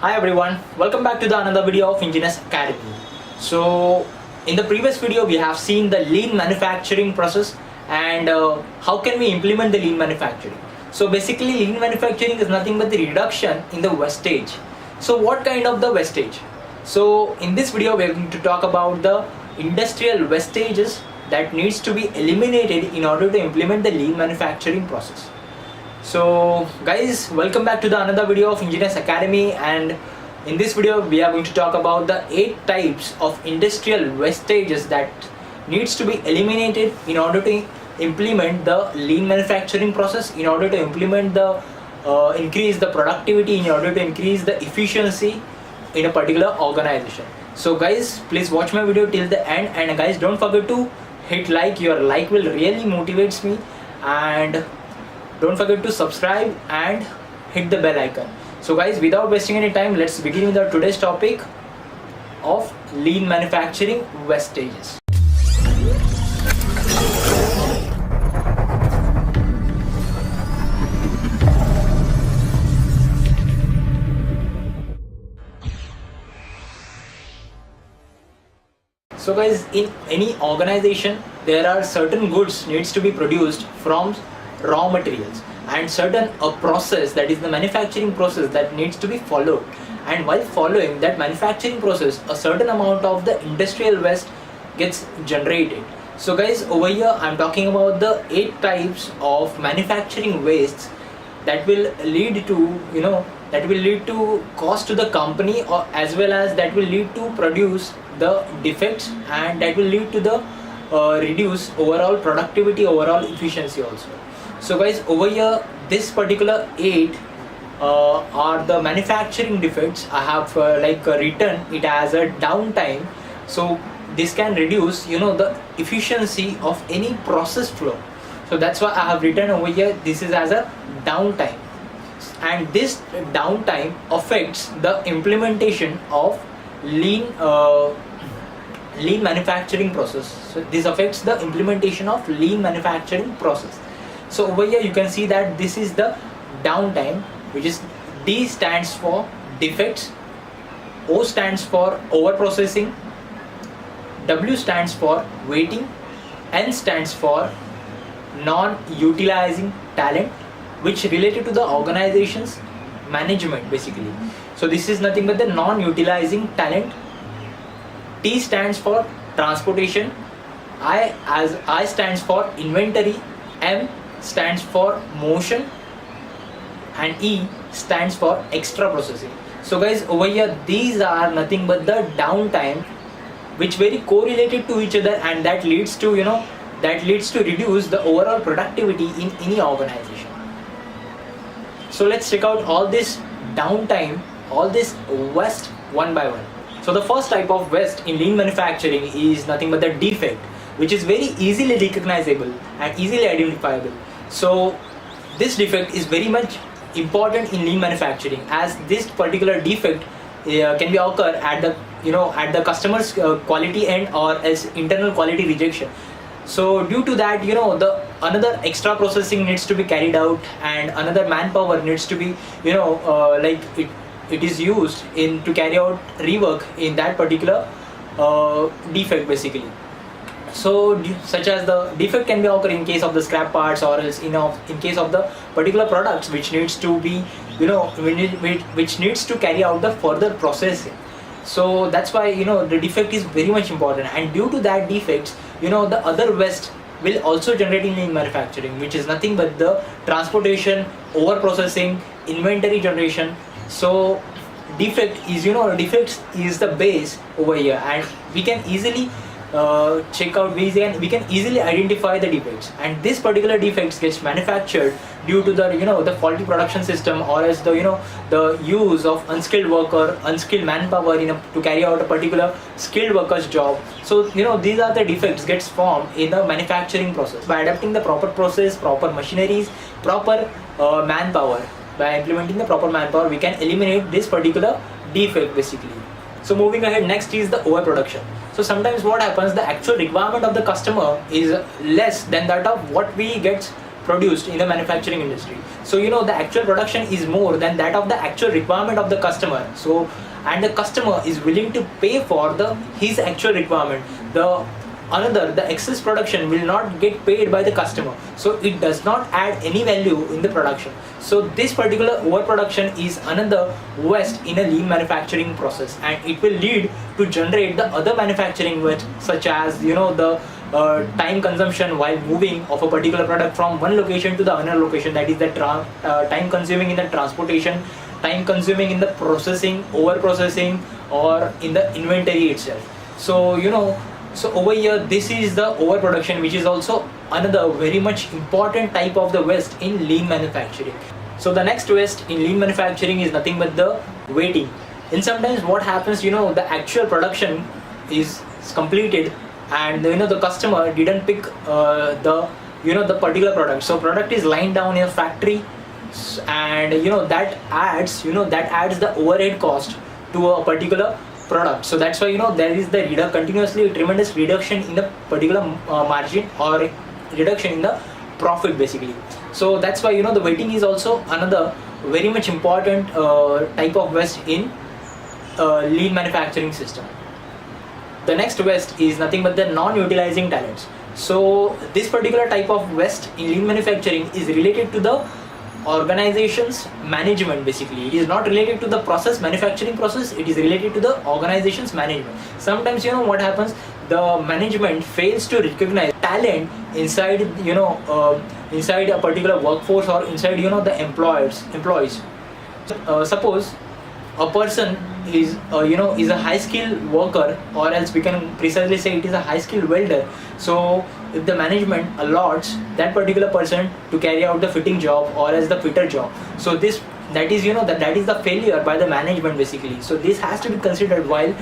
Hi everyone, welcome back to the another video of Engineers Academy. So in the previous video we have seen the lean manufacturing process and how can we implement the lean manufacturing. So basically lean manufacturing is nothing but the reduction in the wastage. So what kind of the wastage? So in this video we are going to talk about the industrial wastages that needs to be eliminated in order to implement the lean manufacturing process. So guys, welcome back to the another video of Engineers Academy, and in this video we are going to talk about the 8 types of industrial wastages that needs to be eliminated in order to implement the lean manufacturing process, in order to implement the increase the productivity, in order to increase the efficiency in a particular organization. So guys, please watch my video till the end, and guys, don't forget to hit like. Your like will really motivates me, and don't forget to subscribe and hit the bell icon. So guys, without wasting any time, let's begin with our today's topic of lean manufacturing wastages. So guys, in any organization there are certain goods needs to be produced from raw materials, and certain a process, that is the manufacturing process, that needs to be followed, and while following that manufacturing process a certain amount of the industrial waste gets generated. So guys, over here I'm talking about the 8 types of manufacturing wastes that will lead to cost to the company, or as well as that will lead to produce the defects, and that will lead to the reduce overall productivity, overall efficiency also. So guys, over here this particular 8 are the manufacturing defects. I have written it as a downtime. So this can reduce the efficiency of any process flow. So that's why I have written over here this is as a downtime, and this downtime affects the implementation of lean manufacturing process. So this affects the implementation of lean manufacturing process. So over here you can see that this is the downtime, which is D stands for defects, O stands for over processing, W stands for waiting, N stands for non-utilizing talent, which related to the organization's management basically. So this is nothing but the non-utilizing talent. T stands for transportation, I stands for inventory, M stands for motion, and E stands for extra processing. So guys, over here these are nothing but the downtime which very correlated to each other, and that leads to reduce the overall productivity in any organization. So let's check out all this downtime, all this waste one by one. So the first type of waste in lean manufacturing is nothing but the defect, which is very easily recognizable and easily identifiable. So this defect is very much important in lean manufacturing, as this particular defect can be occur at the customer's quality end, or as internal quality rejection. So due to that, the another extra processing needs to be carried out, and another manpower needs to be it is used in to carry out rework in that particular defect basically. So such as the defect can be occur in case of the scrap parts, or else in case of the particular products which needs to be which needs to carry out the further processing. So that's why the defect is very much important, and due to that defects the other waste will also generate in lean manufacturing, which is nothing but the transportation, over processing, inventory generation. So defects is the base over here, and we can easily we can easily identify the defects, and this particular defects gets manufactured due to the faulty production system, or as the use of unskilled manpower to carry out a particular skilled worker's job. So these are the defects gets formed in the manufacturing process. By adapting the proper process, proper machineries, proper manpower, by implementing the proper manpower, we can eliminate this particular defect basically. So moving ahead, next is the overproduction. So sometimes what happens, the actual requirement of the customer is less than that of what we get produced in the manufacturing industry. So the actual production is more than that of the actual requirement of the customer. So and the customer is willing to pay for his actual requirement. The excess production will not get paid by the customer, so it does not add any value in the production. So this particular overproduction is another waste in a lean manufacturing process, and it will lead to generate the other manufacturing waste, such as the time consumption while moving of a particular product from one location to the another location, that is the time consuming in the transportation, time consuming in the processing, over processing, or in the inventory itself. So over here, this is the overproduction, which is also another very much important type of the waste in lean manufacturing. So the next waste in lean manufacturing is nothing but the waiting. And sometimes what happens, the actual production is completed, and the customer didn't pick the particular product. So product is lying down in a factory, and that adds the overhead cost to a particular product. So that's why there is the continuously tremendous reduction in the particular margin, or reduction in the profit basically. So that's why the waiting is also another very much important type of waste in lean manufacturing system. The next waste is nothing but the non-utilizing talents. So this particular type of waste in lean manufacturing is related to the organization's management basically. It is not related to the manufacturing process, it is related to the organization's management. Sometimes what happens, the management fails to recognize talent inside inside a particular workforce, or inside the employees. Suppose a person is a high skilled worker, or else we can precisely say it is a high skilled welder. So if the management allots that particular person to carry out the fitting job or as the fitter job, so that is the failure by the management basically. So this has to be considered while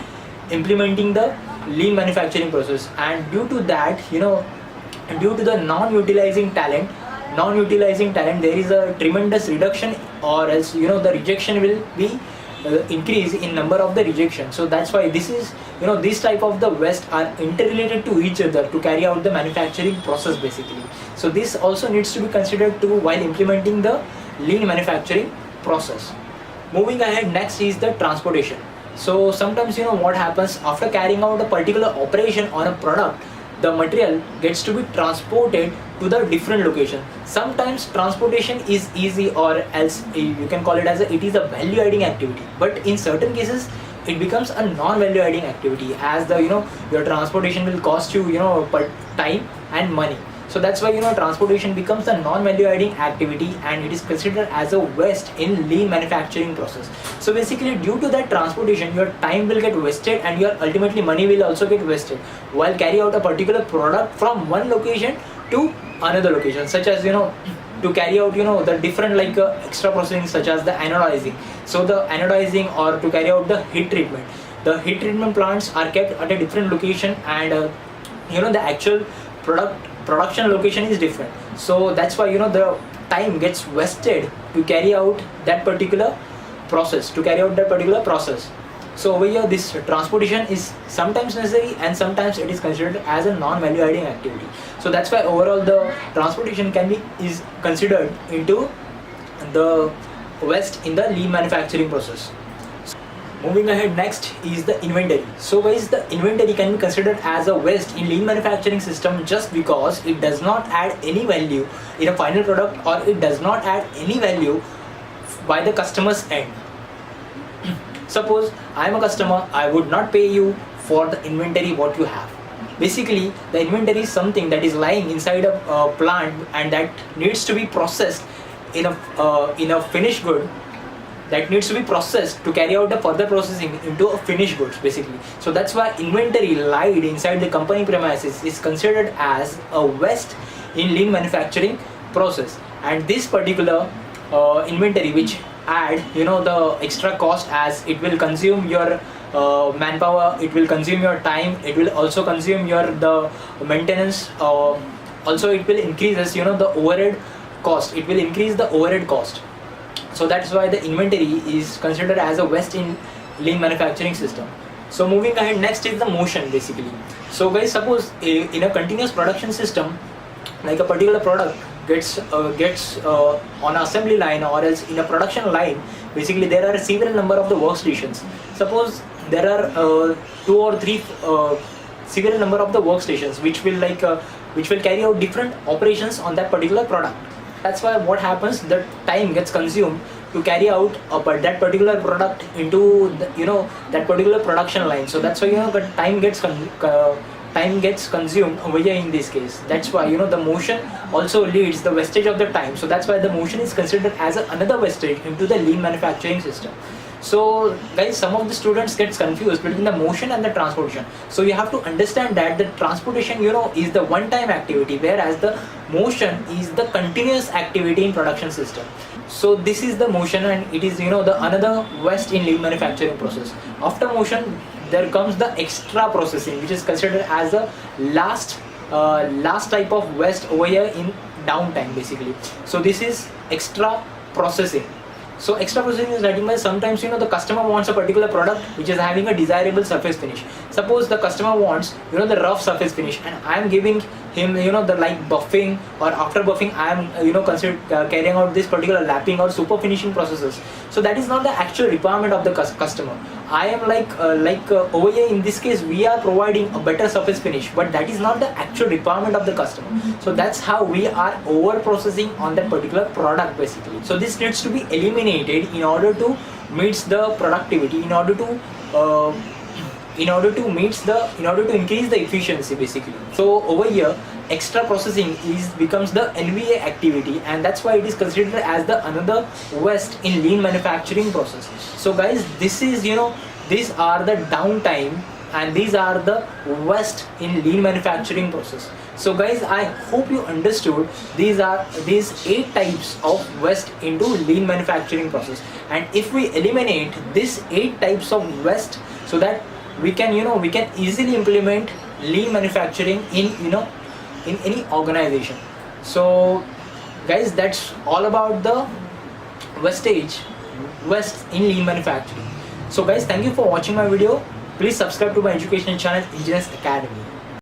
implementing the lean manufacturing process. And due to that, due to the non-utilizing talent, there is a tremendous reduction, or else the rejection will be increase in number of the rejection. So that's why this is this type of the waste are interrelated to each other to carry out the manufacturing process basically. So this also needs to be considered too while implementing the lean manufacturing process. Moving ahead, next is the transportation. So sometimes what happens, after carrying out a particular operation on a product, the material gets to be transported to the different location. Sometimes transportation is easy, or else you can call it as it is a value adding activity, but in certain cases it becomes a non-value adding activity, as your transportation will cost you per time and money. So that's why transportation becomes a non-value adding activity, and it is considered as a waste in lean manufacturing process. So basically, due to that transportation, your time will get wasted, and your ultimately money will also get wasted while carry out a particular product from one location to another location, such as to carry out the different extra processing, such as the anodizing. So the anodizing, or to carry out the heat treatment, the heat treatment plants are kept at a different location, and the actual production location is different. So that's why the time gets wasted to carry out that particular process, So over here, this transportation is sometimes necessary, and sometimes it is considered as a non-value adding activity. So that's why overall the transportation is considered into the waste in the lean manufacturing process. Moving ahead, next is the inventory. So guys, the inventory can be considered as a waste in lean manufacturing system, just because it does not add any value in a final product, or it does not add any value by the customer's end. Suppose I am a customer, I would not pay you for the inventory what you have. Basically, the inventory is something that is lying inside a plant, and that needs to be processed in a finished good, that needs to be processed to carry out the further processing into a finished goods basically. So that's why inventory lied inside the company premises is considered as a waste in lean manufacturing process. And this particular inventory, which add the extra cost, as it will consume your manpower, it will consume your time, it will also consume the maintenance, also it will increase the overhead cost, it will increase the overhead cost. So that's why the inventory is considered as a waste in lean manufacturing system. So moving ahead, next is the motion basically. So guys, suppose in a continuous production system, like a particular product gets on assembly line or else in a production line, basically there are a several number of the workstations. Suppose there are 2 or 3 several number of the workstations which will carry out different operations on that particular product. That's why what happens, the time gets consumed to carry out that particular product into that particular production line. So that's why the time gets consumed over here in this case. That's why the motion also leads the wastage of the time. So that's why the motion is considered as another wastage into the lean manufacturing system. So guys, some of the students gets confused between the motion and the transportation. So you have to understand that the transportation is the one-time activity, whereas the motion is the continuous activity in production system. So this is the motion, and it is the another waste in lean manufacturing process. After motion, there comes the extra processing, which is considered as the last type of waste over here in downtime basically. So this is extra processing. So extra processing is nothing but sometimes the customer wants a particular product which is having a desirable surface finish. Suppose the customer wants the rough surface finish, and I am giving him the like buffing, or after buffing I am carrying out this particular lapping or super finishing processes. So that is not the actual requirement of the customer. I am over here in this case we are providing a better surface finish, but that is not the actual requirement of the customer. So that's how we are over processing on that particular product basically. So this needs to be eliminated in order to meet the productivity, in order to increase the efficiency basically. So over here extra processing becomes the NVA activity, and that's why it is considered as the another waste in lean manufacturing process. So guys, this is these are the downtime and these are the waste in lean manufacturing process. So guys, I hope you understood these 8 types of waste into lean manufacturing process, and if we eliminate these 8 types of waste, so that we can easily implement lean manufacturing in any organization. So guys, that's all about the waste in lean manufacturing. So guys, thank you for watching my video. Please subscribe to my educational channel, Engineers Academy.